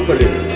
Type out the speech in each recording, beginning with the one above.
balik.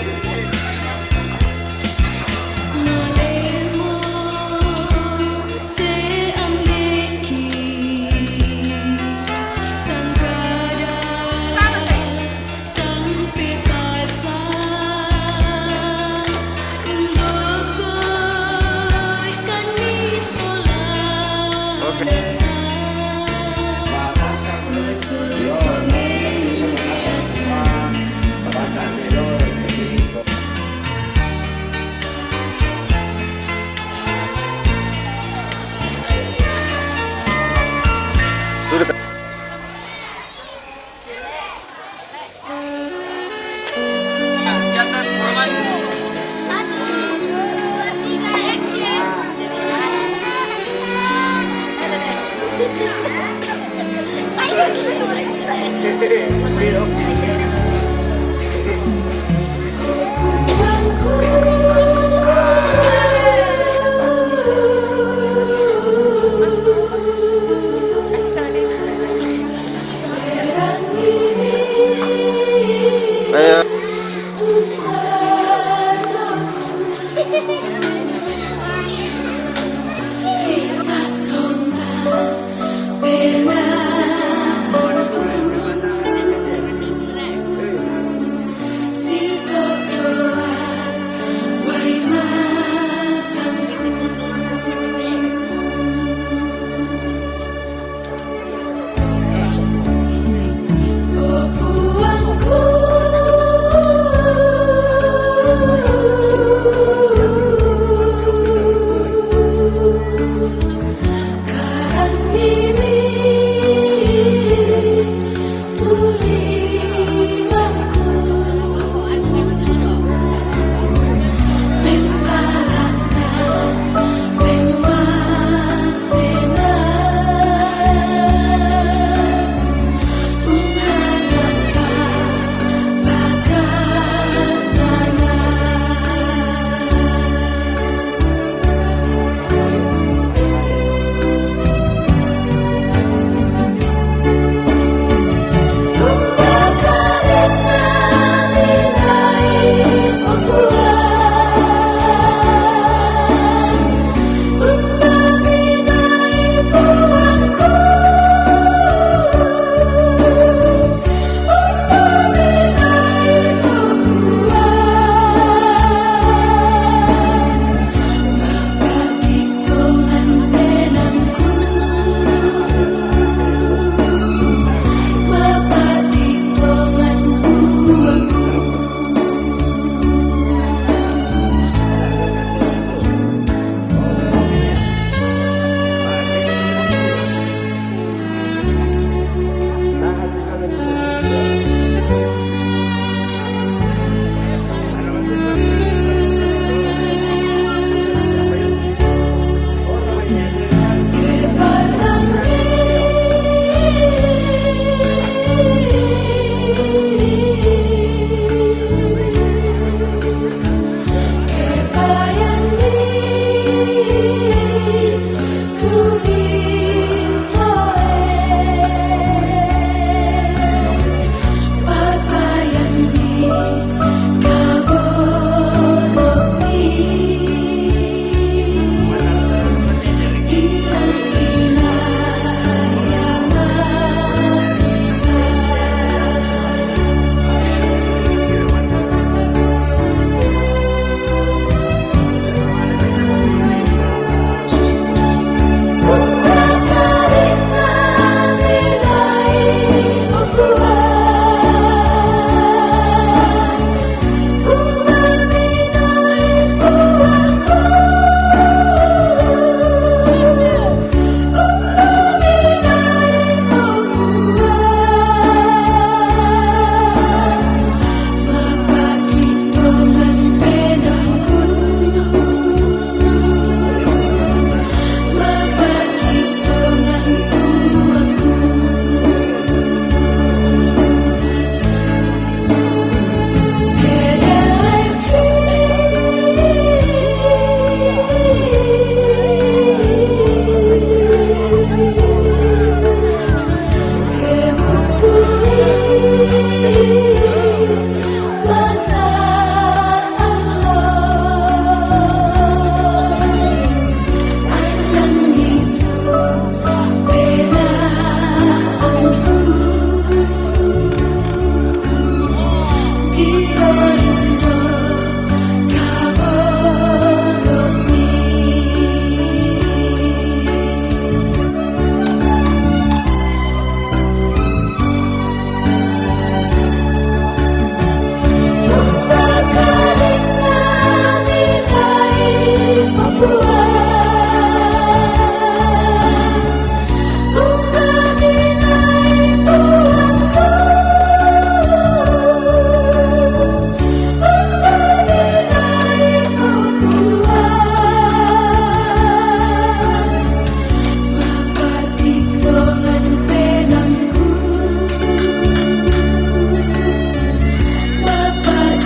Bapak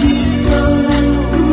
di tanganku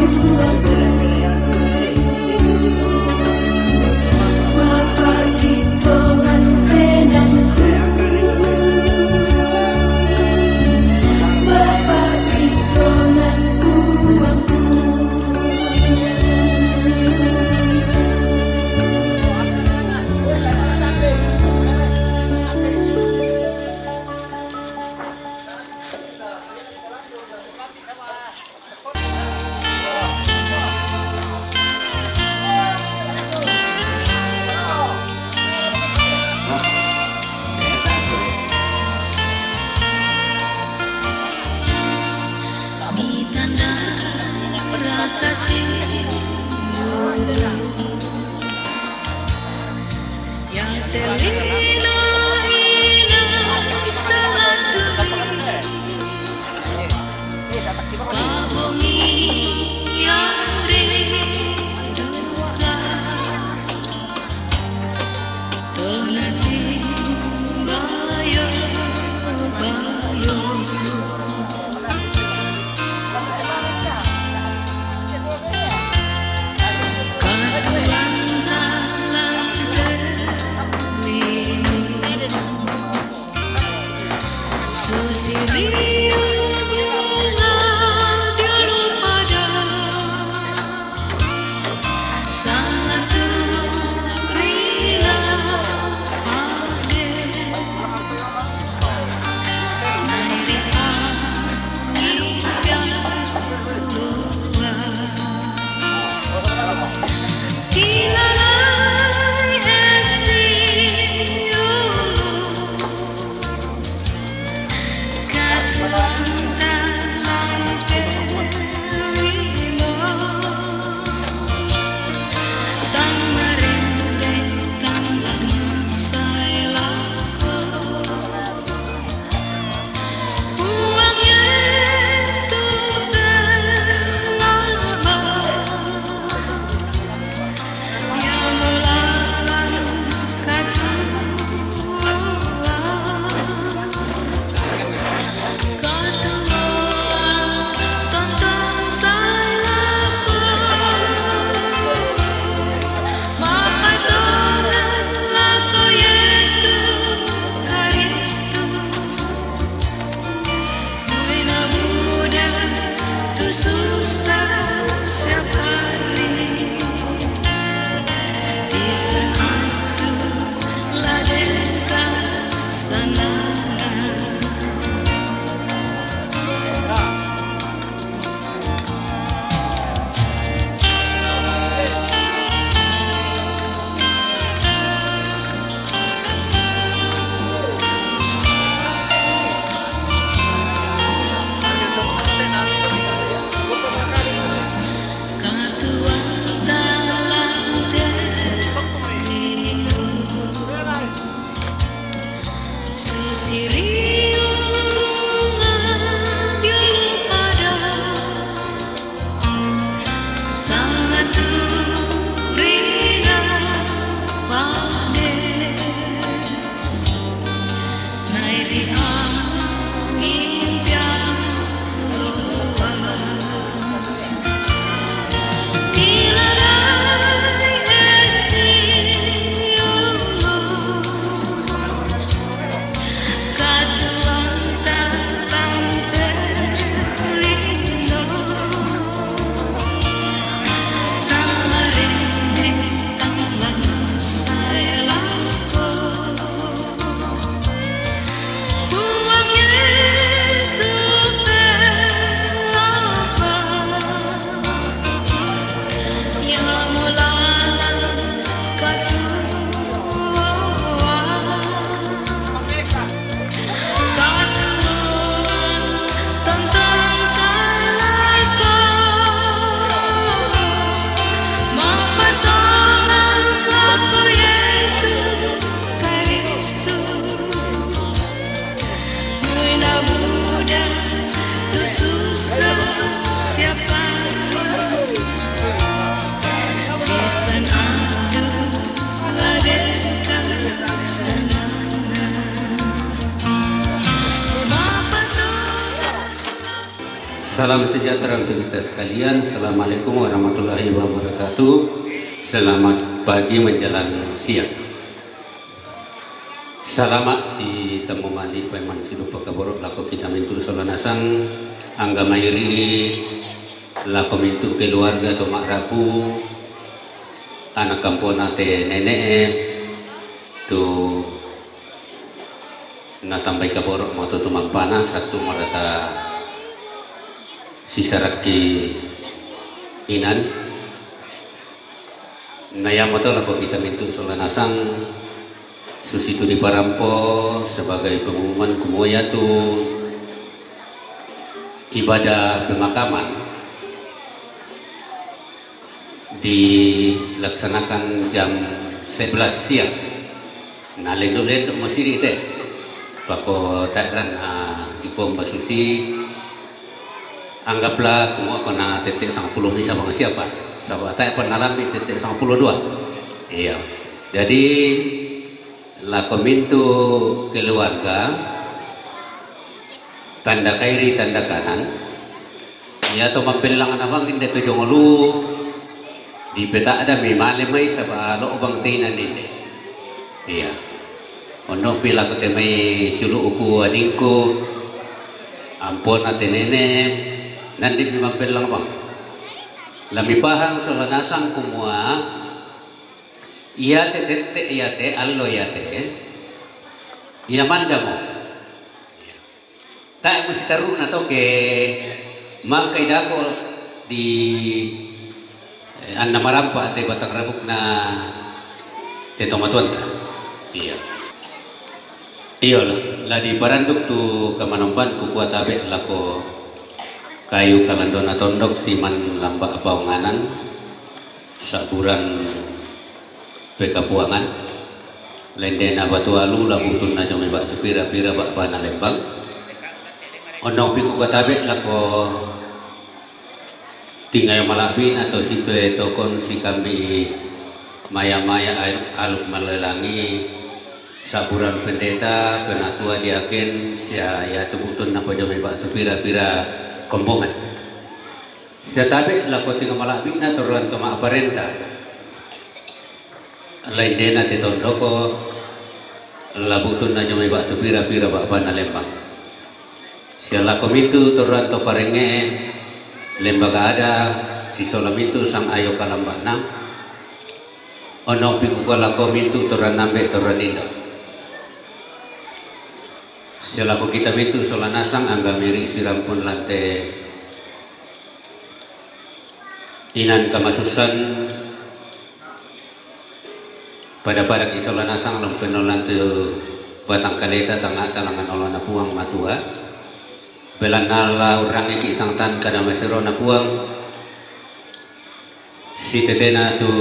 Salam sejahtera untuk kita sekalian. Assalamualaikum warahmatullahi wabarakatuh. Selamat pagi menjelang siang. Salamat si temu mali paiman si lupa kaborok lako kita mintu solanasang angga mairi lako mintu keluarga atau mak rapu anak kampung te nenek tu na tambay kaborok mo tu tumagpana satu marata sisaraki inan nayamo to lako kita mintu solanasang susitu di Parampo sebagai pengumuman kumuya tu ibadah pemakaman dilaksanakan jam 11 siang. Nah lenduk masih teh pako takran di pompa susi anggaplah kamu kena tetek 10 bisa bang siapa sahabat tak pernah alami tetek 12 iya jadi lako mintu keluarga tanda kairi tanda kanan ya to mampilangan abang hindi to jongolu di peta ada mimale may sa lo bang tinan hindi iya ono pila ko te may sulu uku adingko ampon ate nene nanti mampilang bang lamipahang solanasang kumua iya te iya te allo iya te iya manda mo tak mesti taruh na to ke mangkay dako di anna marampa ate batang rabuk na te tomatuan ta iya iyo la di paranduk tu kamanomban ku kuat abe lako kayu kalandona tondok siman lambak paunganan saburan pekapuangan lendena batu alu labutun na jome batu pira-pira bak bana lembang onong piku katabe lako tinggal malapin atau situ etokon si kami maya-maya aluk malelangi saburan pendeta penatua diaken sia ya tebutun napa jome batu pira-pira kombongan sia tabe lako tinggal malapin atau ranto ma aparenta lain dena te tondoko labutun na jomay batu pira-pira bak na lembang siala komitu toranto parenge lembaga ada si solamitu sang ayo kalambana ono pikukala komitu toran nambe toran indo siala ko kita mitu solanasang angga miri sirampun lante inan kamasusan pada isolanasang lang penolan tu batang kaleta tanga talangan olah na puang matua belan nala urang iki isang tan kada masiro na puang si tetena tu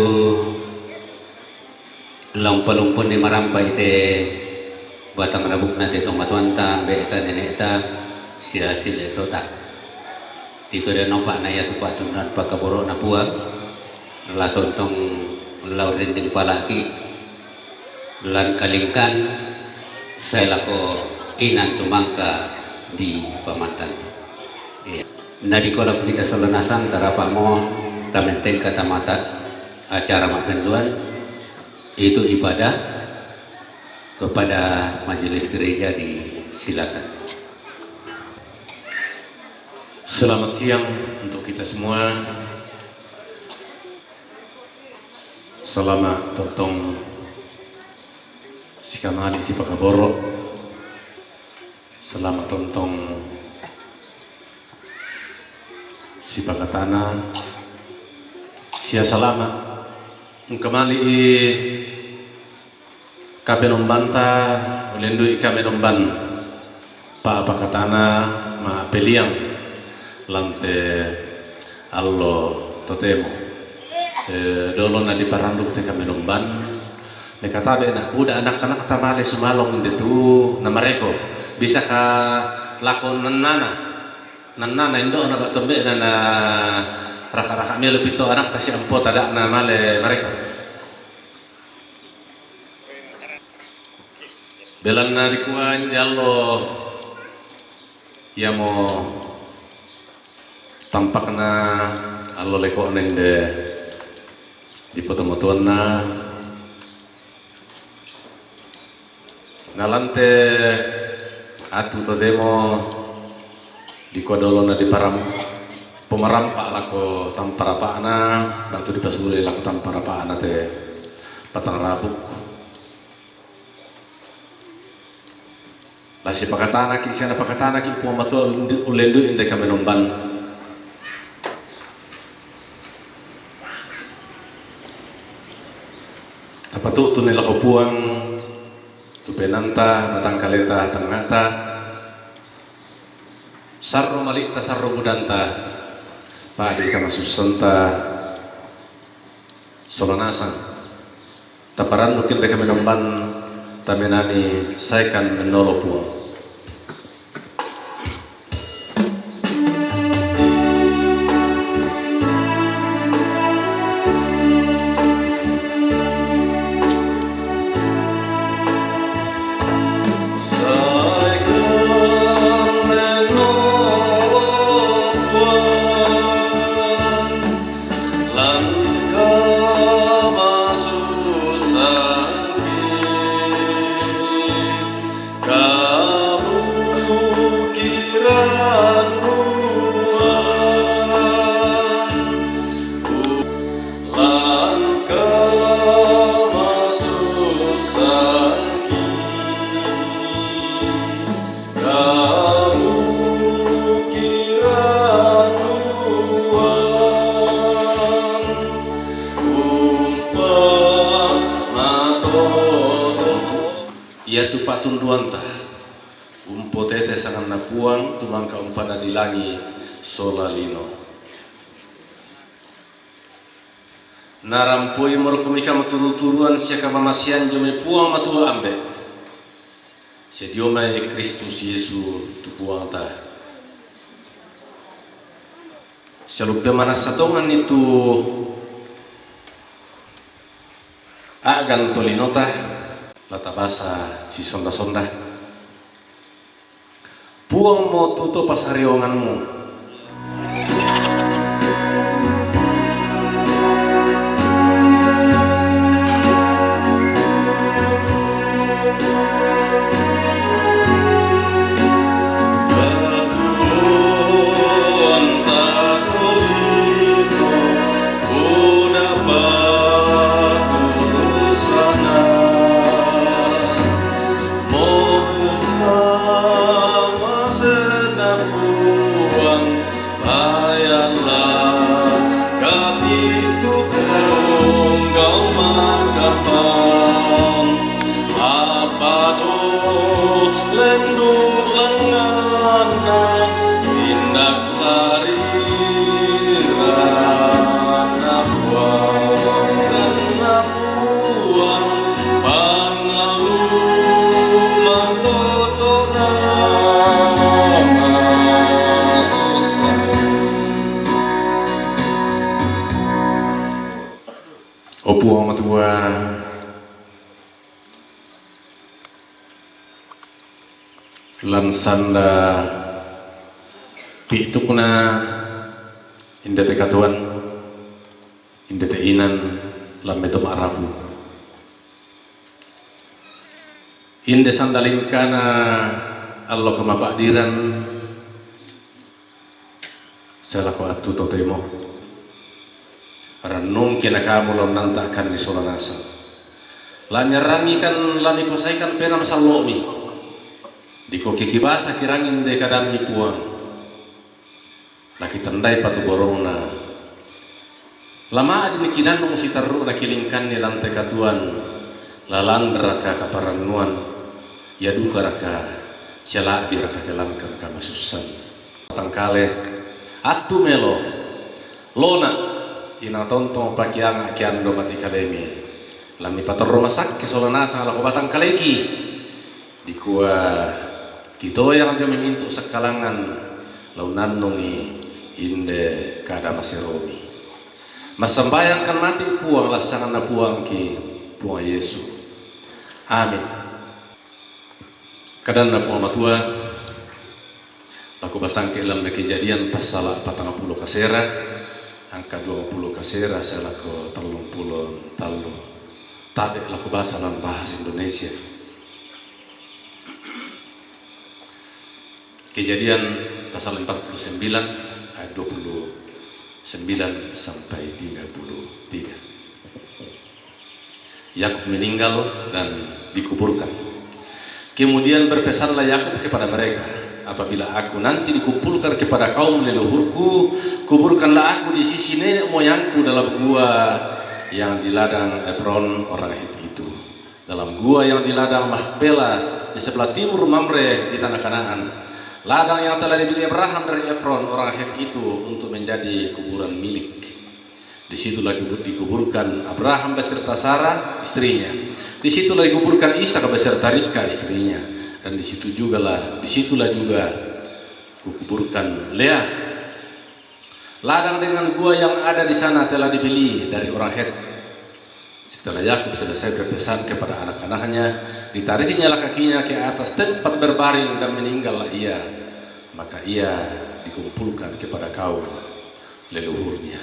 lampalumpun ni marampa ite batang rabuk na te tomatuan ta beta nenek ta sia sile to ta di kada nompak na ya tu patunan pakaboro na puang la tontong lau rinding palaki lan kalingkan saya lako inan tumangka di pamantan iya nah di kolak kita solanasang tarapak mo tamenteng kata mata acara makenduan itu ibadah kepada majelis gereja disilakan. Selamat siang untuk kita semua. Selamat totong si kamali si pakaboro. Selamat totong si pakatana. Sia salamat kamali kabenombanta ulendu ikamenomban pa pakatana ma peliang lante allo totemo dolo na di paranduk te kami nomban ne kata de na budak anak-anak kata male semalong itu na mereka bisa ka lakon nana indo na batombe na raka-raka mi lebih to anak tasi ampo tada na male mereka belan na dikuan jallo ya mo tampakna allo leko nende di potomotuanna ngalante atu to demo di kodolona di param pemarampak lako tamparapana batu di pasule lako tamparapana te patang rabuk lasi pakatana ki siana pakatana ki puang matu ulendu inde kamenomban tapatu tu nila ko puang tu penanta batang kaleta tangata sarro malikta sarro budanta padi kama susanta solanasan taparan mungkin mereka menemban tamenani saya kan menolong puang ia tu patunduan tah umpo tete sangan na puang tumangka umpana dilangi solalino narampoi morokomika maturu-turuan siaka mamasian jome puang matua ambe sediomai Kristus Yesu tu puang tah salupe mana satongan itu agan tolinota lata basa si sonda-sonda puang mau tutup pasarionganmu puang matua lansanda pitukna indete katuan indete inan lambetum arabu inde sandalingkana Allah kemabadiran selaku atu totemo renung kena kamu lam nantakan di solanasa lami rangikan lami kosaikan pena masalomi di koki kibasa kirangin de kadami puang laki tandai patu borongna lama admi kinan musi taru na kilingkan ni lantai katuan lalan raka kaparanuan ya duka raka syalabi raka kelangkan kamasusan tangkale atu melo lona ina tontong pakiang akian do mati kalemi lami pator rumah sakit solanasa ala batang kaleki di kuah kito yang jami mintu sekalangan launan nungi inde kada masiromi masambayang kan mati puang lasangan na puang ki puang Yesu amin kadan na puang matua Laku basangke dalam kejadian pasal 40 kasera, angka 20 kasera saya laku 30 talu. Tabe laku bahasa dalam bahasa Indonesia. Kejadian pasal 49 ayat 29 sampai 33. Yakub meninggal dan dikuburkan. Kemudian berpesanlah Yakub kepada mereka, apabila aku nanti dikumpulkan kepada kaum leluhurku, kuburkanlah aku di sisi nenek moyangku dalam gua yang di ladang Efron orang Het itu, dalam gua yang di ladang Makpela di sebelah timur Mamre di tanah Kanaan, ladang yang telah dibeli Abraham dari Efron orang Het itu untuk menjadi kuburan milik. Disitulah dikuburkan Abraham beserta Sarah istrinya. Disitulah dikuburkan Ishak beserta Ribka istrinya. Dan disitulah juga kukuburkan Lea. Ladang dengan gua yang ada di sana telah dibeli dari orang Het. Setelah Yakub selesai berpesan kepada anak-anaknya, ditariknya kakinya ke atas tempat berbaring dan meninggallah ia. Maka ia dikumpulkan kepada kaum leluhurnya.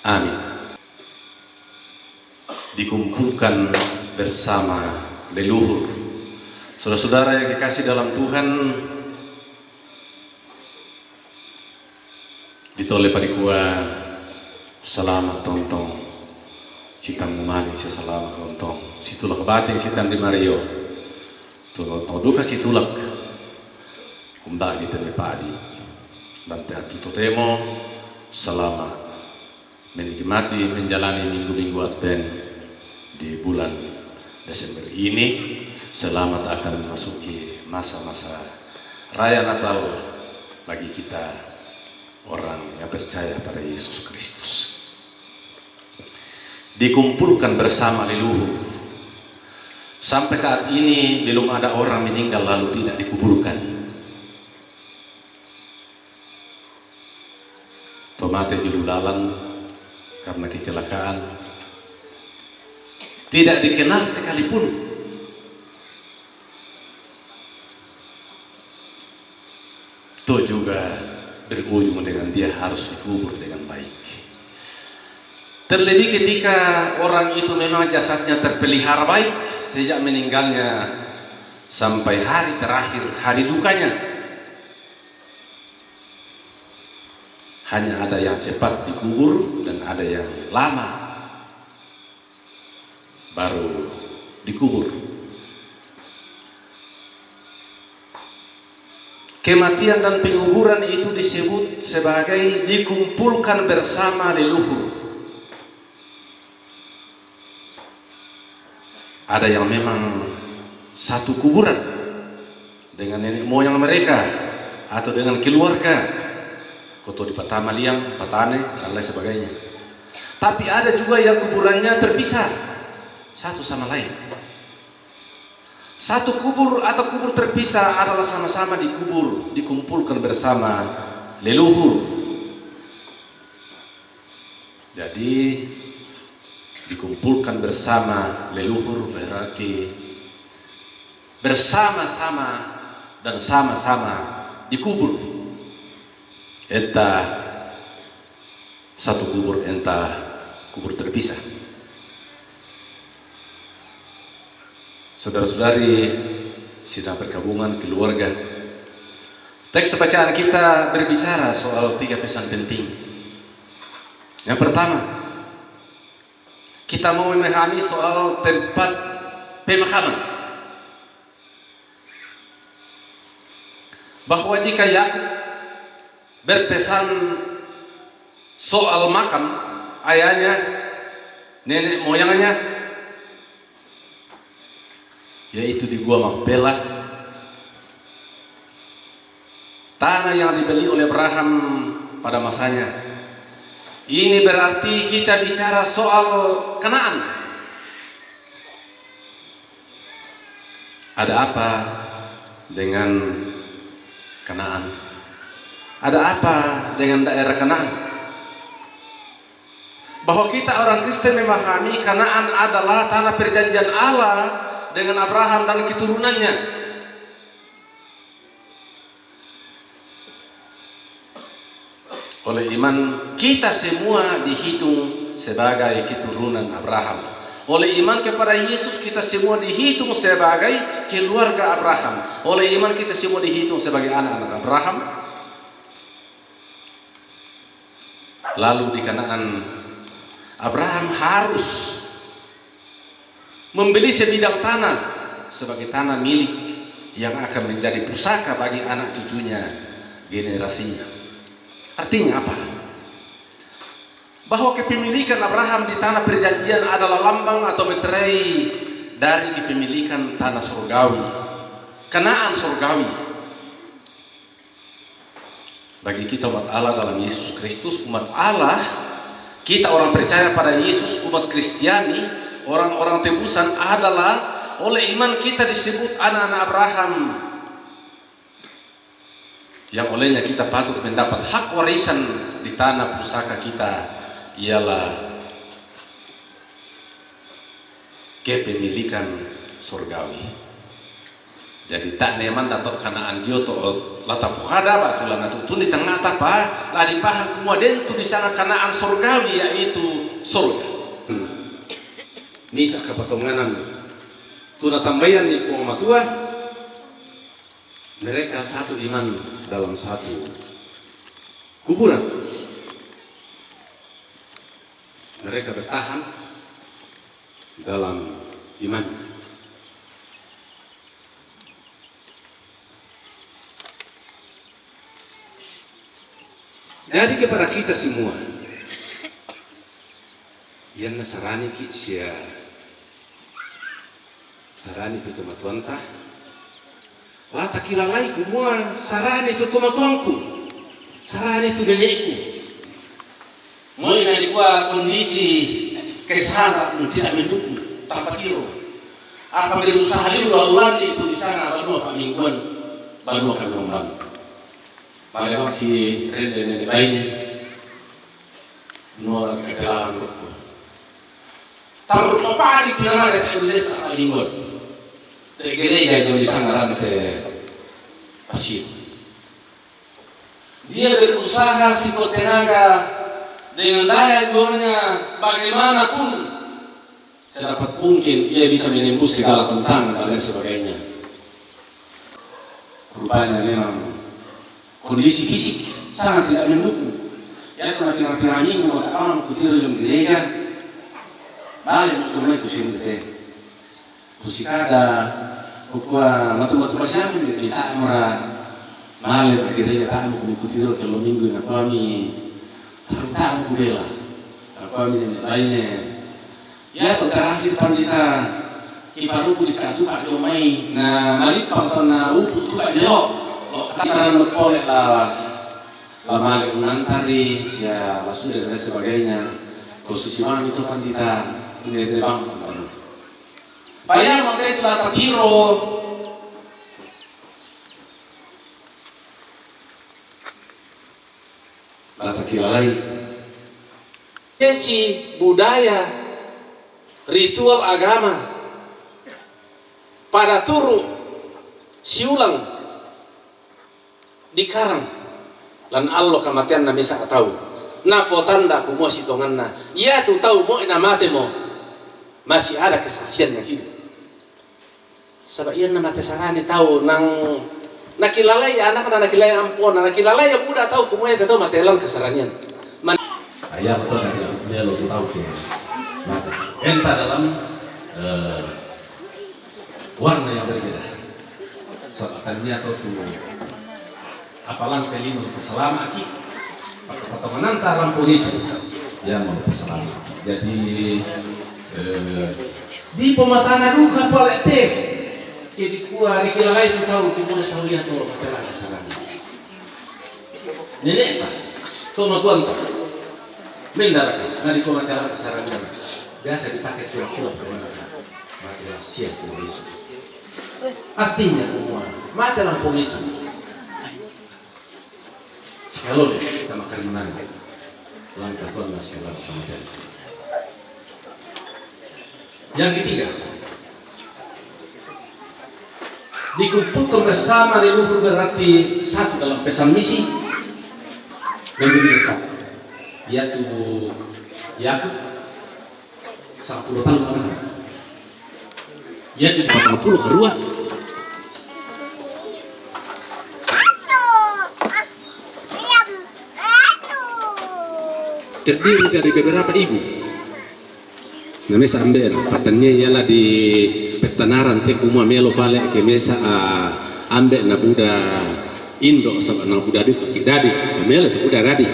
Amin. Dikumpulkan bersama leluhur. Saudara-saudara yang dikasih dalam Tuhan, ditoleh padikua selamat tontong citang mumani selamat tontong situlah kebating citang di Mario tontong duka situlak kumbagi temi padi dan teatu totemo selamat menikmati menjalani minggu-minggu Advent di bulan Desember ini. Selamat akan memasuki masa-masa Raya Natal bagi kita orang yang percaya pada Yesus Kristus. Dikumpulkan bersama leluhur. Sampai saat ini belum ada orang meninggal lalu tidak dikuburkan. Tomate jululalan karena kecelakaan tidak dikenal sekalipun. Itu juga berujung dengan dia harus dikubur dengan baik. Terlebih ketika orang itu memang jasadnya terpelihara baik sejak meninggalnya sampai hari terakhir, hari dukanya. Hanya ada yang cepat dikubur dan ada yang lama baru dikubur. Kematian dan penguburan itu disebut sebagai dikumpulkan bersama leluhur. Ada yang memang satu kuburan dengan nenek moyang mereka atau dengan keluarga, koto di Patama Liang, Patane, dan lain sebagainya. Tapi ada juga yang kuburannya terpisah satu sama lain. Satu kubur atau kubur terpisah adalah sama-sama dikubur, dikumpulkan bersama leluhur. Jadi dikumpulkan bersama leluhur berarti bersama-sama dan sama-sama dikubur. Entah satu kubur, entah kubur terpisah. Saudara-saudari sidang perkabungan keluarga, teks bacaan kita berbicara soal 3 pesan penting. Yang pertama, kita mau memahami soal tempat pemakaman. Bahwa jika Yakub berpesan soal makam ayahnya, nenek moyangnya, yaitu di Gua Makpela, tanah yang dibeli oleh Abraham pada masanya. Ini berarti kita bicara soal Kanaan. Ada apa dengan Kanaan? Ada apa dengan daerah Kanaan? Bahwa kita orang Kristen memahami Kanaan adalah tanah perjanjian Allah dengan Abraham dan keturunannya. Oleh iman kita semua dihitung sebagai keturunan Abraham. Oleh iman kepada Yesus kita semua dihitung sebagai keluarga Abraham. Oleh iman kita semua dihitung sebagai anak-anak Abraham. Lalu di Kanaan Abraham harus membeli sebidang tanah sebagai tanah milik yang akan menjadi pusaka bagi anak cucunya generasinya. Artinya apa? Bahwa kepemilikan Abraham di tanah perjanjian adalah lambang atau meterai dari kepemilikan tanah surgawi, Kanaan surgawi. Bagi kita umat Allah dalam Yesus Kristus, umat Allah, kita orang percaya pada Yesus, umat Kristiani, orang-orang tebusan adalah oleh iman kita disebut anak-anak Abraham, yang olehnya kita patut mendapat hak warisan di tanah pusaka kita, ialah kepemilikan surgawi. Jadi tak neman datuk Kanaan Gyoto lata puhada batulan atau tu di tengah tapa lah dipaham kemudian tu di sana Kanaan surgawi, yaitu surga. Ini sak kepatunganan tuna tambayan di umat tua, mereka satu iman dalam satu kuburan. Mereka bertahan dalam iman. Jadi kepada kita semua yang Nasrani kita sarani itu tuan-tuantah lah tak kira lain kumua sarani itu tuan-tuanku, sarani itu nenekku. Mau ini buat kondisi kesehatan tidak mendukung tanpa kiro. Apa berusaha dulu Allah itu di sana baru apa mingguan baru akan membantu. Malah si rende nenek lainnya nolak kekelahan berku. Taruh apa di piramida tak Indonesia apa mingguan. Gereja yang di sana rantai pasir. Dia berusaha sekuat tenaga dengan daya jualnya bagaimanapun sedapat mungkin ia bisa menembus segala tantangan dan lain sebagainya. Rupanya memang kondisi fisik sangat tidak mendukung. Ya kalau kira-kira minggu mau tak orang kutiru dalam gereja, balik untuk mereka kusini teh. Kusikada, kukua matu-matu pasang di tak murah, balik ke gereja tak mau kutiru kalau minggu nak kami taruh kubela, kami ini lainnya. Ya tu terakhir pandita kiparuku di kantu pak jomai, na malipang tu na upu tu pak jok. Kita berpolek lah, malik menantari, sia langsung dan sebagainya. Khusus iman itu pandita ini bang. Payah maka itu lah takiro. Lata kilalai. Sesi budaya, ritual agama pada turu siulang di karang lan Allah kematian na bisa tahu napo tanda ku mo sitongan na ya tu tahu mo ina mate mo masih ada kesaksian yang hidup sebab ia na mate sarani tahu nang nakilalay anak na nakilalay ampon na nakilalay yang udah tahu ku mo ita tahu matelan kesaranian ayah betul dia lo tahu ke entah dalam warna yang berbeda seakannya atau tu apalan pelino selama aki potongan antara polisi yang mau selama. Jadi di pematana duka boleh teh jadi kuah di kira lain tahu kita tahu ya tuh masalah kesalahan nenek pak tuh tuan mendarat nanti kau masalah kesalahan biasa dipakai tulang masalah siap polisi artinya semua masalah polisi. Halo deh, kita makan mana? Langkah Tuhan masih Allah sama saya. Yang ketiga, dikumpulkan bersama leluhur berarti satu dalam pesan misi dan dekat. ia tu Yakub 10 tahun anak. Ia tu 40 kedua. Terdiri dari beberapa ibu. Namanya ambil patannya ialah di petanaran tekuma melo balik ke mesa ambil na Buddha Indo sama na Buddha di dadi melo tu Buddha dadi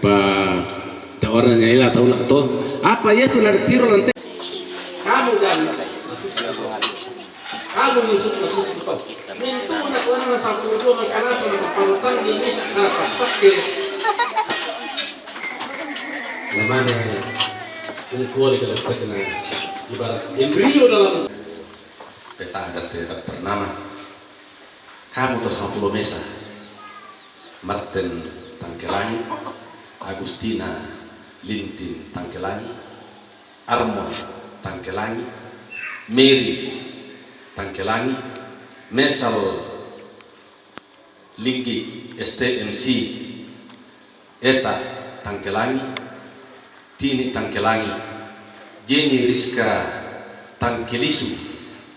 pa ta orangnya ialah tahu lah toh apa ya tu lari tiro nanti kamu dan kamu nyusut toh itu nak orang sampai dua makanan sama parutan ini nak pasak ke namanya kuali kalau kena ibarat embrio dalam peta dan tidak ternama kamu terus 50 mesa Martin Tangkelangi Agustina Lintin Tangkelangi Armon Tangkelangi Mary Tangkelangi Mesal Ligi STMC Eta Tangkelangi Tini Tangkelangi, Jenny Rizka Tangkelisu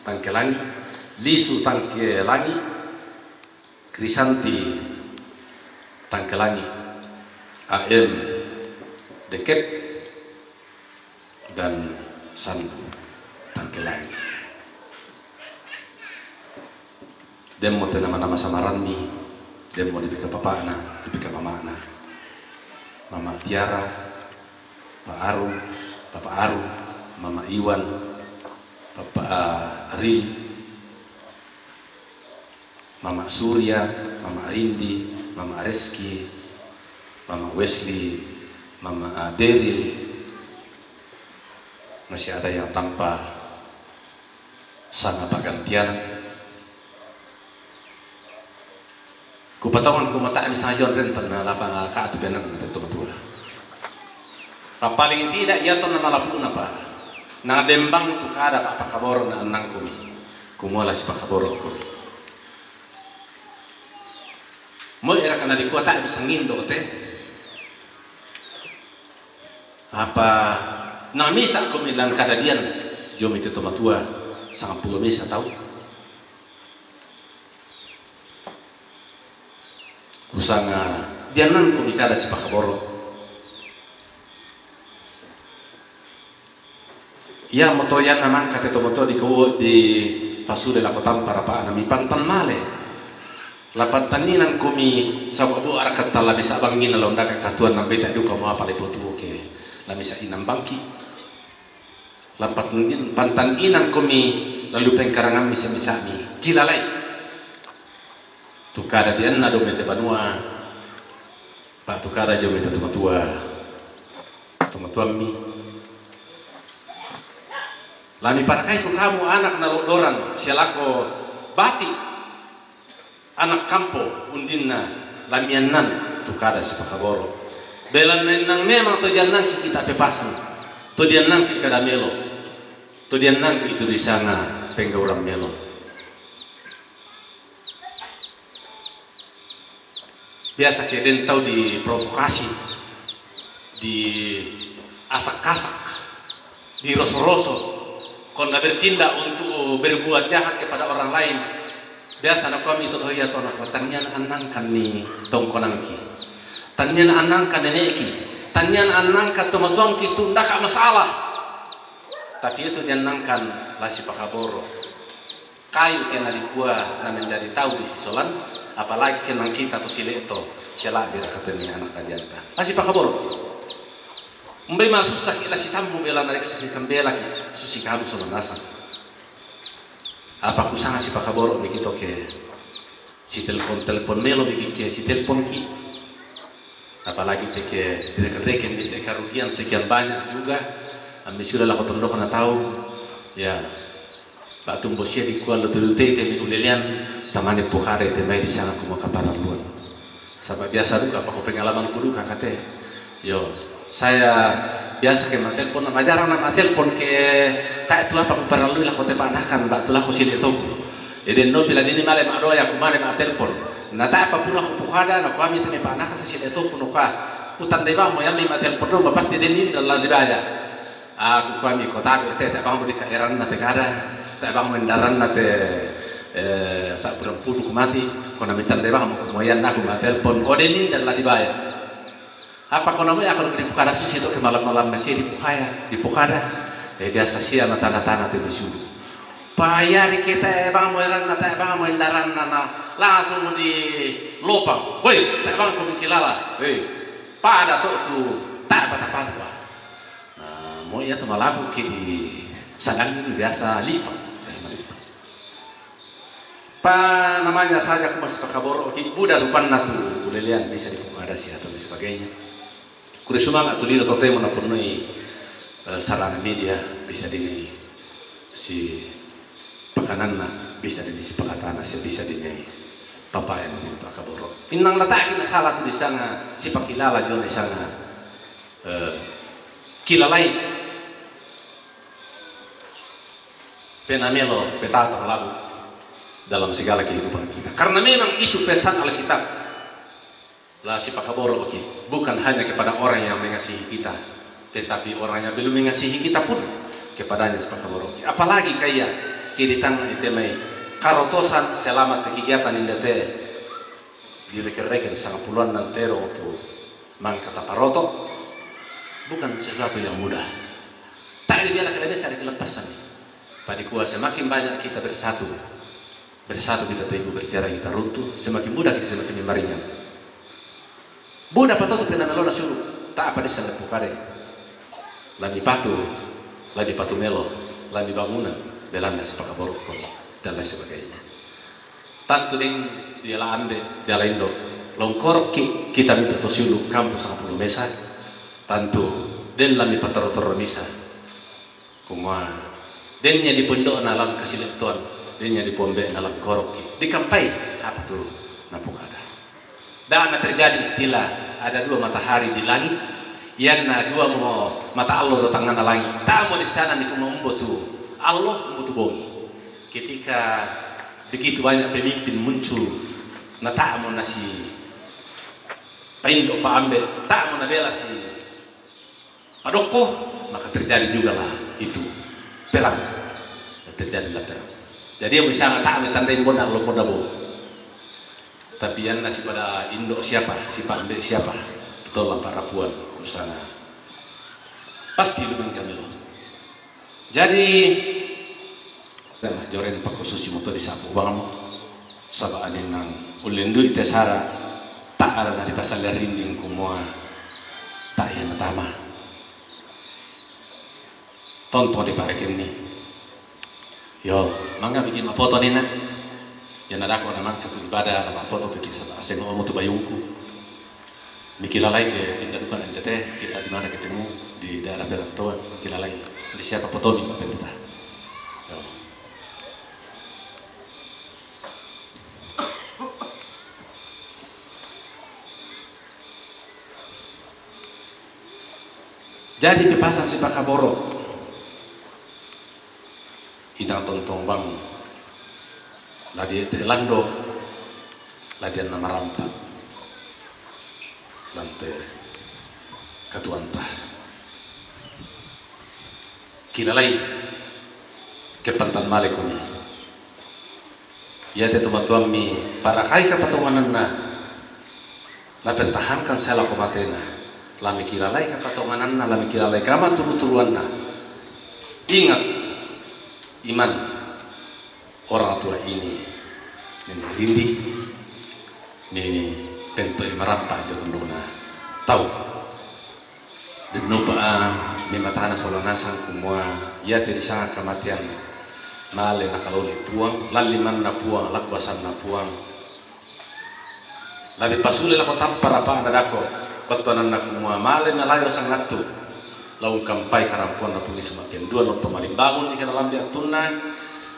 Tangkelangi, Lisu Tangkelangi, Krisanti Tangkelangi, AM Deket dan Sandu Tangkelangi. Demo te nama-nama samaran ni, demo dipika papana, dipika mamana, Mama Tiara, Pak Arum, Bapak Arum, Mama Iwan, Bapak Aril, Mama Surya, Mama Rindi, Mama Reski, Mama Wesley, Mama Aderil, masih ada yang tanpa sana pagantian. Kupatawan kumata misalnya John Renton na lapang kaatu benar ng tua. Paling tidak ia to na malapuna pa na dembang tu kada pa pakaboro na anang kumi kumula si pakaboro kumi mo era kana di kuata bisa ngindo te apa na misa kumi lang kada dian jomi te tomatua 10 misa tahu kusanga dianan kumi kada si pakaboro. Ya motoyan naman kate tomoto di pasule la kotam para pa nami pantan male lapantaninan kumi sa ko ara katala bisa bangin na londa ka katuan na beta du kamo apa lepotu ke la misa inam bangki lapat pantan inan kumi lalu pengkarangan bisa ni kilalai tukada dian na do mete banua pa tukada jo mete tomatua mi lami panakai itu kamu anak nalodoran sialako bati anak kampo undinna lamianan tukada si pakaboro belan nang memang to dian nang kita pepasan to dian nang kada melo to dian nang itu di sana penggauram melo biasa keden tahu di provokasi di asak-asak di rosor-rosor kalau bertindak untuk berbuat jahat kepada orang lain biasa nak kami itu ya to nak tanyan anangkan ni tongkonangki tanyan anangkan neneki tanyan anangkan tomatuangki itu ndak masalah tapi itu janangkan lasi pakaboro kayu kena dikua na menjadi tahu di sisolan apalagi kenang kita to sileto sila dira katanya anak kajanta lasi pakaboro Mbay masusah ila si tambo bela narik si kambela ki susi kamu sama nasa. Apa kusanga si pakaboro bikito ke si telepon melo bikike si telepon ki. Apalagi teke reken di teka rugian sekian banyak juga. Ambil sudah lah kotondo kana tahu ya. Pak tumbo sia di kuala tudute te mi ulelian tamane puhare te mai di sana kuma kaparan luan. Sabab biasa duka apa ko pengalaman ku duka kate. Yo saya biasa ke telepon nama jarang nama telepon ke tak itu apa perlu lah kote panakan mbak tulah kusil itu jadi no bila ini malam ada ya kemarin nama telepon nata apa pun aku puhada nak kami teme panakan sesil itu kuno kah utan dai bang mo yami matel perlu pasti denin dalam dibaya aku kami kota te bang mo di kairan na te kada te bang mo ndaran na te sa pulang pudu kumati kona mitan dai bang mo yan aku matel pon odenin dalam dibaya apa kona mo ya kalau di Pukada suci itu ke malam-malam masih di Pukada biasa sih ama tanah-tanah te bisudu payari kita bang mo yan na te bang mo ndaran na langsung di lopang woi te bang ko kilala woi pada tu tak apa-apa tu. Nah, mau ya tu malam kini sadang biasa lipat. Pa namanya saja aku masih pakai borok. Budak rupan natu ulelian bisa Pukada sih atau sebagainya. Kuri semangat tu lihat tote mana penuhi sarana media bisa di si pekanan bisa di si pakatan bisa di papa yang di pakai borok. Inang letak kita salah tu di sana si pakilala juga di sana kilalai penamelo petato lagu dalam segala kehidupan kita. Karena memang itu pesan Alkitab. Lah si pakai borok bukan hanya kepada orang yang mengasihi kita, tetapi orang yang belum mengasihi kita pun kepadanya si pakai borok. Apalagi kayak kiritan itemai karotosan selamat kegiatan indate direken-reken sangat puluhan nantero untuk mangkata paroto bukan sesuatu yang mudah. Tak ada biala kelebih ada kelepasan. Pada kuasa semakin banyak kita bersatu kita teguh bersejarah kita runtuh semakin mudah kita semakin meringan. Budak patut pernah melona suruh tak apa di sana Pukada. Lagi patu melo, lagi bangunan belanda sepakat borok dan lain sebagainya. Tantu ding dia ande dia indo longkor kita minta tosiulu kam tu 10 mesa tantu den lami patoro misa kuma dennya di pondok nalan kasih tuan dennya di pombe nalan korok di kampai apa tu na Pukada. Dan terjadi istilah ada dua matahari di langit yana dua mo mata Allah do tangan langit tak mau di sana ni kuma umbotu Allah umbotu bogi. Ketika begitu banyak pemimpin muncul, na tak mau nasi paindo paambe, tak mau nabela si padoko, maka terjadi juga lah itu perang, terjadilah perang. Jadi yang bisa tak menandai bonar lo bodabo. Tapi yang nasi pada Indo siapa, si paambe siapa, tolong para puan usana pasti lebih kami lo. Jadi joren pakosusi moto di sapu bang sabaan nang ulendu itesara tak ada dari pasal rinding kumua tak yang pertama tonton di pareken ni yo mangga bikin foto ni nak yang ada aku nama ketu ibadah apa foto bikin sama asing ngomong tu bayungku bikin lalai ke tindak bukan endete kita di mana ketemu di daerah Berantuan bikin lalai di siapa foto ni apa kita. Jadi pepasan si Pakaboro idang tontong bang ladi telando ladi nama rampa lante katuanta kilalai kepantan malekuni ya te tumatuan mi para kai kapatonganan na lapentahankan sela komatena lami kilalai kapatonganan na lami kilalai kama turu-turuan na ingat iman orang tua ini rindi ni pento marampa jotondona tahu dan nupa ni matana solanasan kumua ya tadi sangat kematian male nakaloli puang laliman na puang lakwasan na puang labi pasuli lako tampar apa anda dako kotonan na kumua male malayo sangat tu laung kampai karampuan na puli semakin dua no pemalimbangun di dalam dia tunna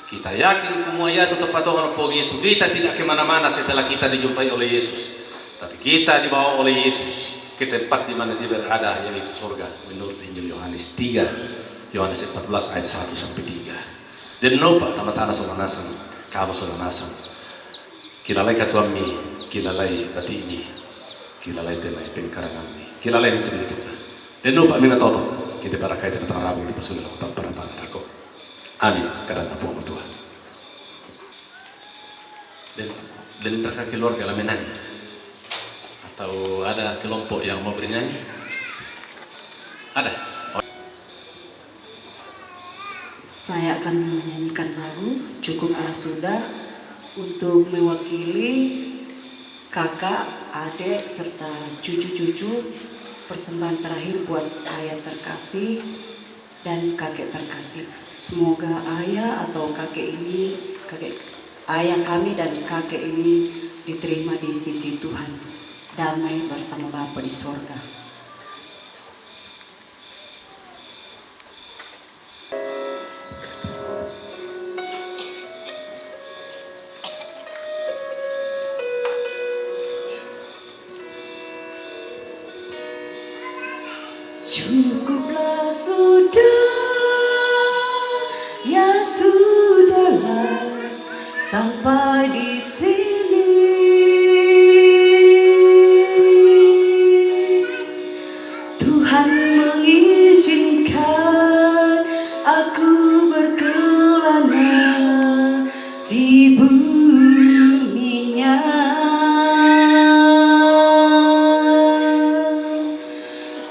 kita yakin kumua ya tetap patongan po Yesus kita tidak kemana-mana setelah kita dijumpai oleh Yesus tapi kita dibawa oleh Yesus ke tempat di mana dia berada yaitu surga menurut Injil Yohanes 3 Yohanes 14 ayat 1 sampai 3 dan nopa tamatana solanasan kama solanasan kilalai katuami kilalai bati ini kilalai temai pengkarangan ini kilalain itu itu. Dan lupa mina toto kita para kaitan tentang rabu di pasukan lakukan para pangrako. Amin karena Tuhan Tuhan. Dan mereka keluarga lah menyanyi atau ada kelompok yang mau bernyanyi? Ada. Saya akan menyanyikan lagu Cukuplah Sudah untuk mewakili kakak, adik, serta cucu-cucu. Persembahan terakhir buat ayah terkasih dan kakek terkasih. Semoga ayah atau kakek ini, ayah kami dan kakek ini diterima di sisi Tuhan, damai bersama Bapa di sorga. Cukuplah sudah, ya sudahlah, sampai di sini. Tuhan mengizinkan aku berkelana di buminya.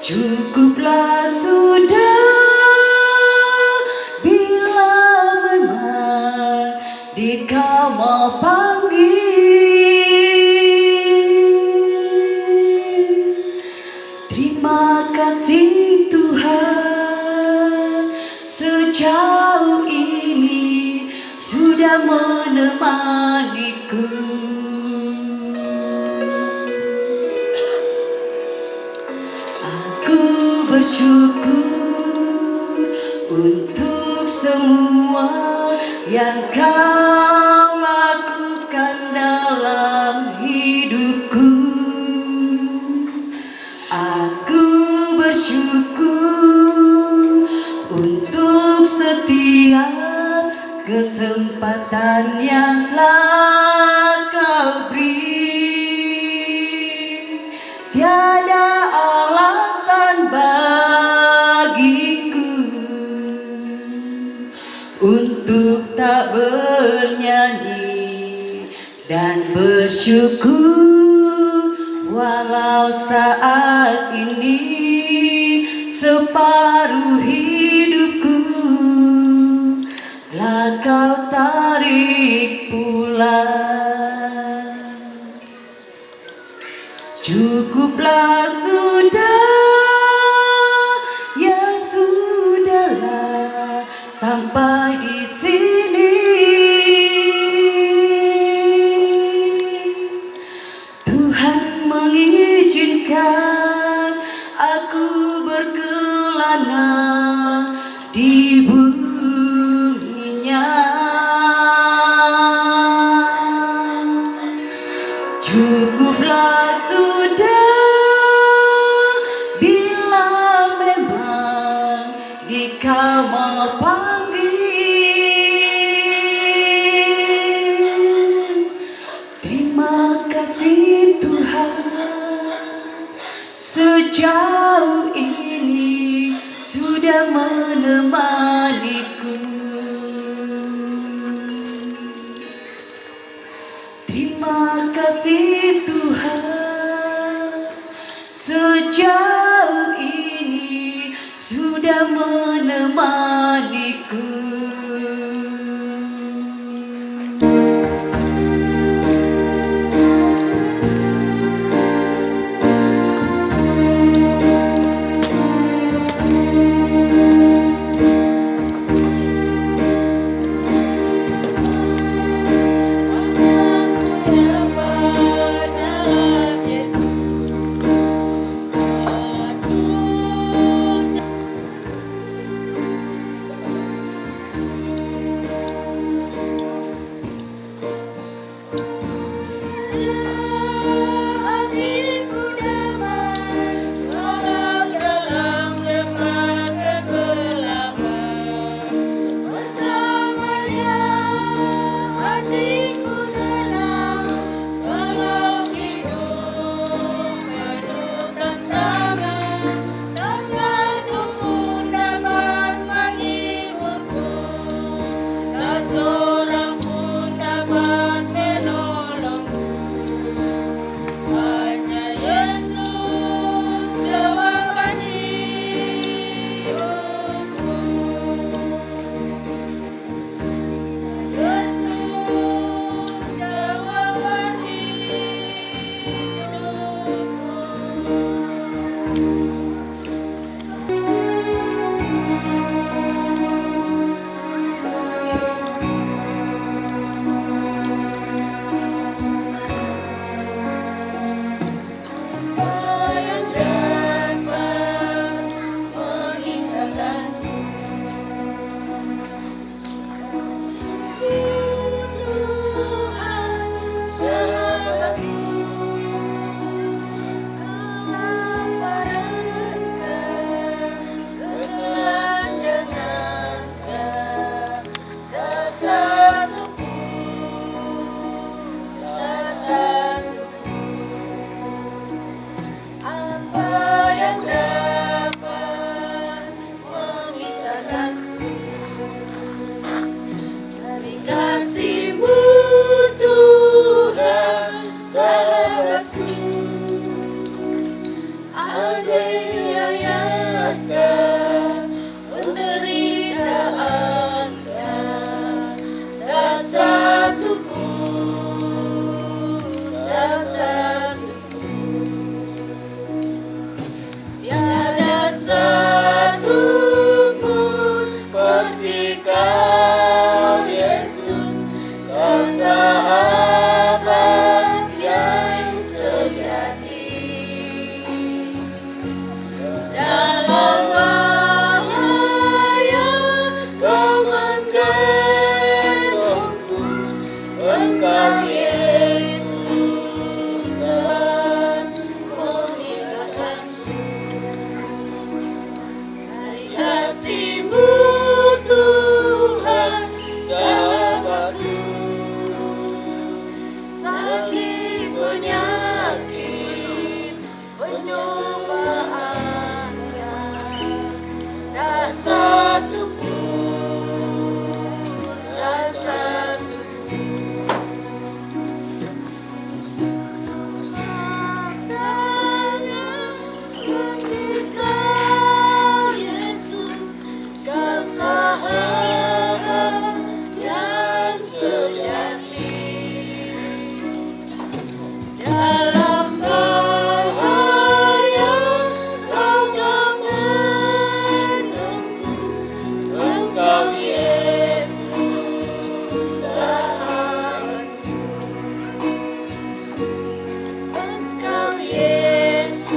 Cukuplah sudah bila memang Dikau mau panggil. Terima kasih Tuhan, sejauh ini sudah menemaniku. Aku bersyukur untuk semua yang Kau lakukan dalam hidupku. Aku bersyukur untuk setiap kesempatan yang telah Kau beri. Tiada alasan bagiku untuk tak bernyanyi dan bersyukur, walau saat ini separuh hidupku telah Kau tarik pulang. Cukuplah sudah, ya sudahlah, sampai di sini. Tuhan mengizinkan aku berkelana di buminya. Cukuplah sudah bila memang Dikau mau panggil. Kau Yesus, Kau sahabat yang sejati. Dalam bahaya Kau menggendongku, Engkau Yesus dan memisahkanku. Dari kasih-Mu Tuhan, sahabatku, sakit penyakit pencobaan tak satu pun, tak satu Kau Yesus, Kau sahabat yang sejati. Dalam bahaya Kau menggendongku, Engkau Yesus sahabatku, Engkau Yesus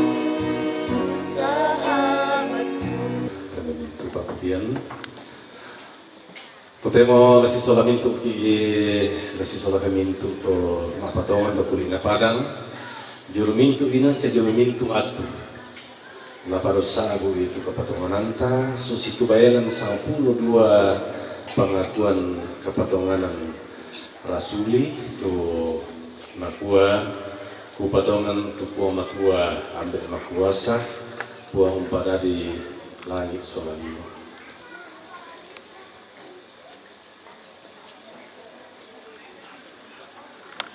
sahabatku. Kami kepaktian. Potemo lasi sola mintu to mapatongan do kulinga padang. Juru mintu inan se juru mintu atu. Na parusagu itu kepatongananta susitu bayanan 12 pengakuan kepatonganan rasuli tu makua kupatongan tu kuah makua ambil makuasa kuah umpada di langit solanima.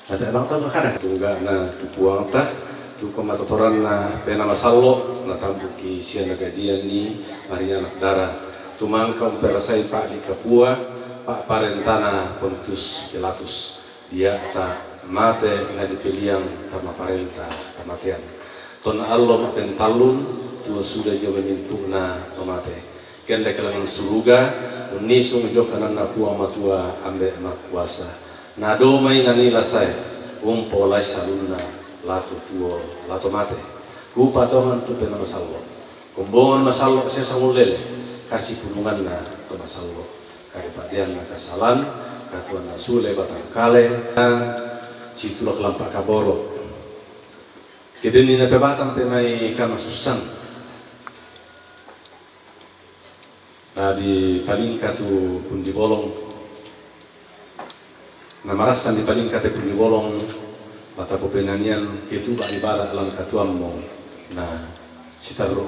Ada bang tahu kan? Tungga na tupuang tah, tu komatotoran na pena masallo na tambuki sia nagadian ni Maria Nagdara. Tumangka umperasai Pak di Kapua, Pak Parentana Pontius Pilatus. Dia ta mate na dipiliang tama parenta kematian. Ton Allah mapentalun tu sudah jauh mintu na tomate. Kenda kalangan suruga unisung jo kanan na puang matua ambe makuasa. Nado mai nani lasai umpo lai saluna lato tuo lato mate kupa tongan tu pena masallo kumbongan masallo se samulele kasih punungan na to masallo kare padian na kasalan katuan na sule batang kale situla kelampak kaboro kedeni na pebatang temai kama susan na di palingka tu pundi bolong na marasan di paling kate puni bolong mata popenanian ketu ba ibara alam katuan mo na sitaro.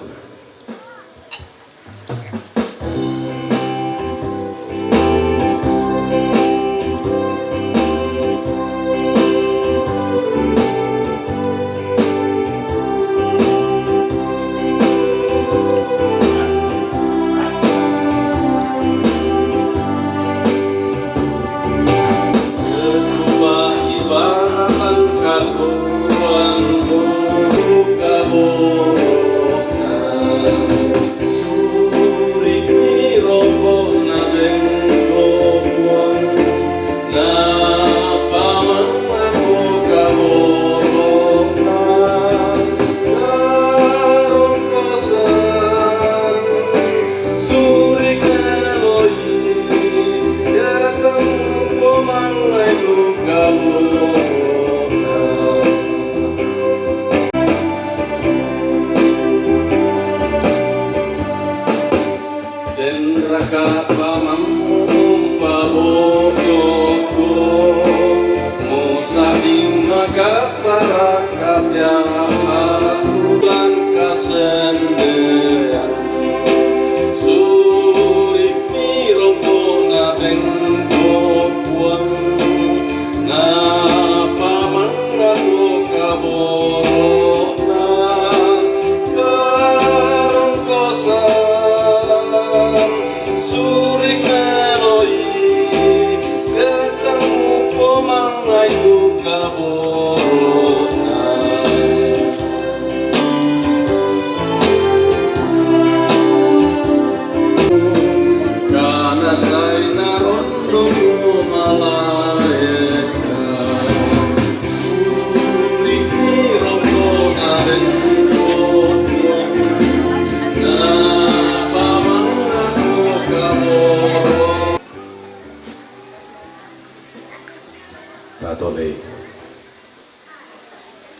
Tatole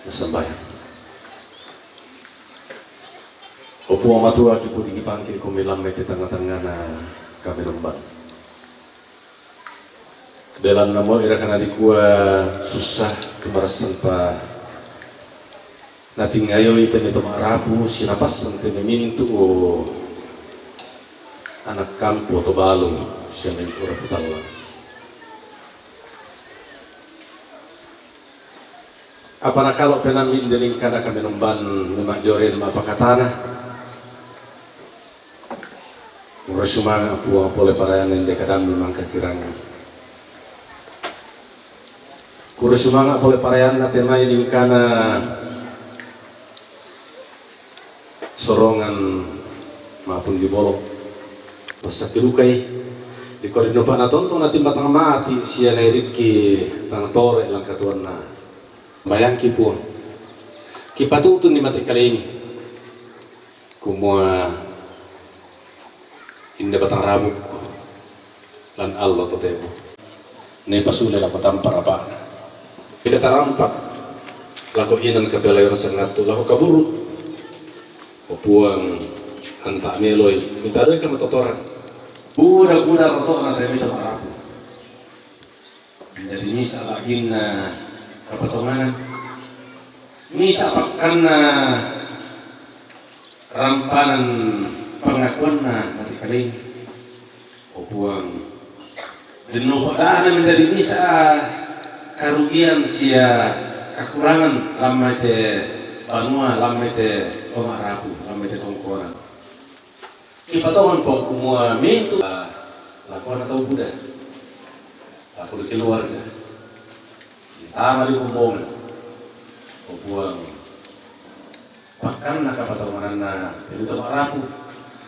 sembahyang. Opo amatua ki pudi ki pangkil kumilam di tengah-tengah na kami lemban. Dalam nama ira kana dikua susah kemarasan pa nating ngayo ite nito marapu sinapas nante mintu anak kampo to balong siya mintu raputalan. Apa nak kalau penami indeling kana kami lemban memang jore lima pakatana Murasumang apu ang pole parayan ng dekadam memang kakirang Kurasumang pole parayan natin may lingkana sorongan maupun di bolong basta kilukay di korino pa na tontong natin batang mati siya na iriki tang tore lang katuan na bayang kipuan kipatutun ni mati kalemi kumua inda batang rabuk lan Allah totemo ne pasule la patampar apa kita tarampak lako inan kabelayon sangat tu lako kaburu opuang anta meloy minta doy ka matotoran buda rotoran remita marapu jadi misa lagin na kapatongan misa pakan na rampanan pengakuan na mati kaling opuang dinuhadana menjadi misa karugian sia kekurangan lama te banua lama te pemarapu lama te tongkoran kipatongan po kumua mintu lakuan atau buda laku di keluarga tama di kumbongan opuang pakan na kapatongan na pinito marapu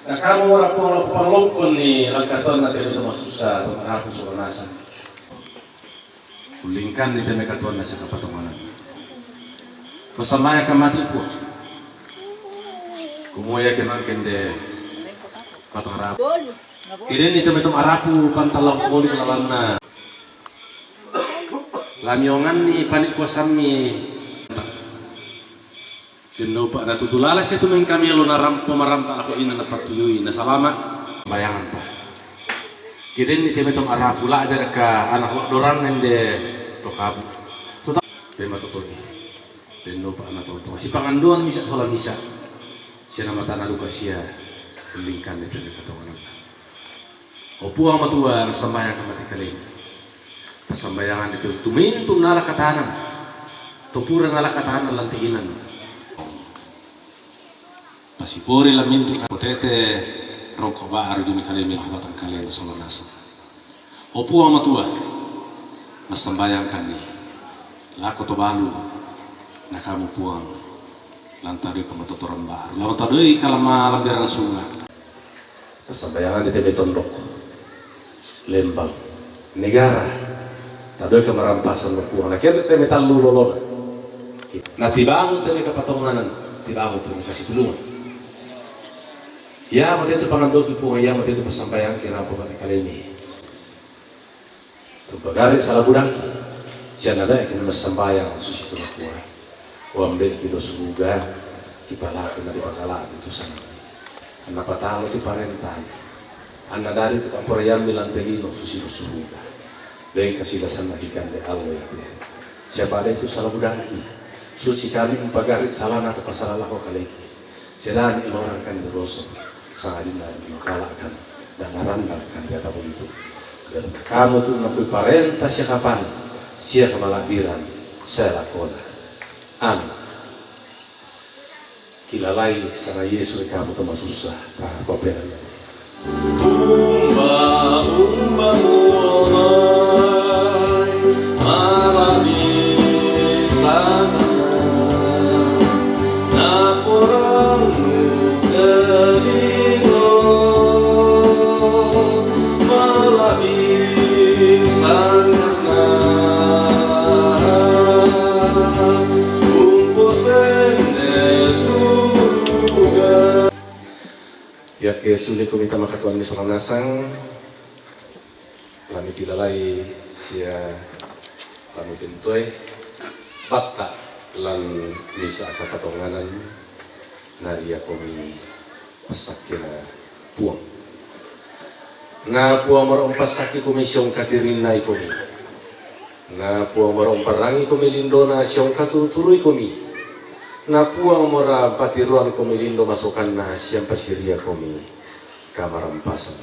na kamu marapu panglongkon ni langkaton na pinito masusa atau marapu sobranasan ulingkan di teme katuan na sa kapatonganan pasamaya kamati po kumuya kinangkin de patong rapu kini ni teme arapu pantalang kulit lawan na lamyongan ni panik kuasami Dinupa na tutulala siya tuming kami lo narampo marampa ako ina na patuyuy na salama bayangan pa. Kirin ni temetong arapula ada ka anak doran nende to kabu. Tuta tema tutuni. Dinupa na to. Si panganduan misa sola misa. Siya na mata na luka siya lingkan ni tene katawan. Opo ang matua ang sambayang kamati kaling. Pasambayangan itu tumintum nala katahanan. Tupuran nala katahanan lantiginan. Pasipori la mintu potete roko baru di mikale mi batang kalian sama nasa. Opu amatua masambayangkan ni lako to balu na kamu puang lantari kamu totoran baru lawan tadoi kalama lambiran sunga masambayangan di tebe tondok lembang negara tadoi kemerampasan berpuang na kaya tebe talu lolona na tibangun tebe kapatonganan tibangun tebe kasih tulungan. Ya, mati itu pangandoki po ya, mati itu pasambayan kira po pati kalemi. Tu bagari salah budangki. Siya nada kina masambayang susi tu nakuha. O ambil kido subuga, kipalaki na di pagkala itu sana. Anak patalo itu parentan. Anak dari itu kampurayam bilang pelino susi subuga. Dari kasilasan mahikan de Allah ya. Siapa ada itu salah budangki. Susi kami umpagari salah na pasalah ko kaleki. Sila ni orang kan deroso. Sangadina dikalahkan dan narandalkan di atas itu. Dan kamu tuh nampui parenta siya kapan, siya kemalabiran, saya lakukan. Amin. Kilalai sana Yesus kamu tuh susah, kau benar. Umba mulai malami sana nakurang dari Ya ke suli ko minta makatuan ni seorang nasang lami dilalai sia lami pintoy bata lan misa kapatonganan naria komi pasakina puang na puang marong pasaki komi siong katirin na komi na puang marong parangi komi lindo na siong katuturui komi na puang mora patiruan komi lindo masukan na siyang pasiria komi kamarampasan.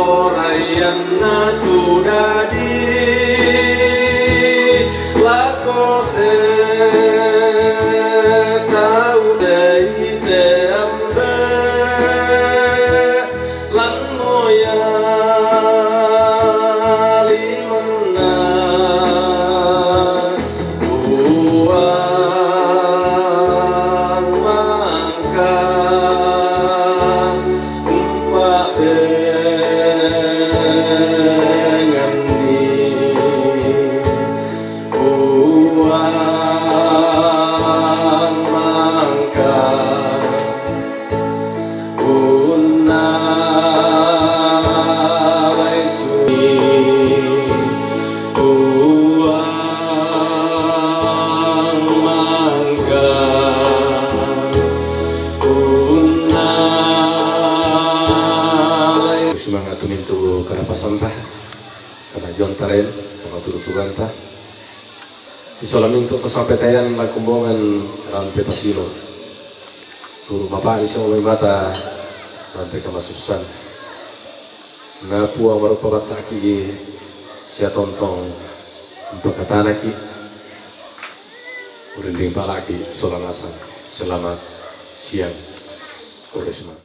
Orayan na tudadi lakote tau deite ambe lan moya limanna semangat tumintu karapasan tah karena jontaren karena turuturan tah sisolamin to sampai tayan la kumbongan rantai pasilo turu bapak di sama mata rantai kamasusan na pua marupa bataki sia tontong untuk katanaki urinding palaki solanasan selamat siang Koresma.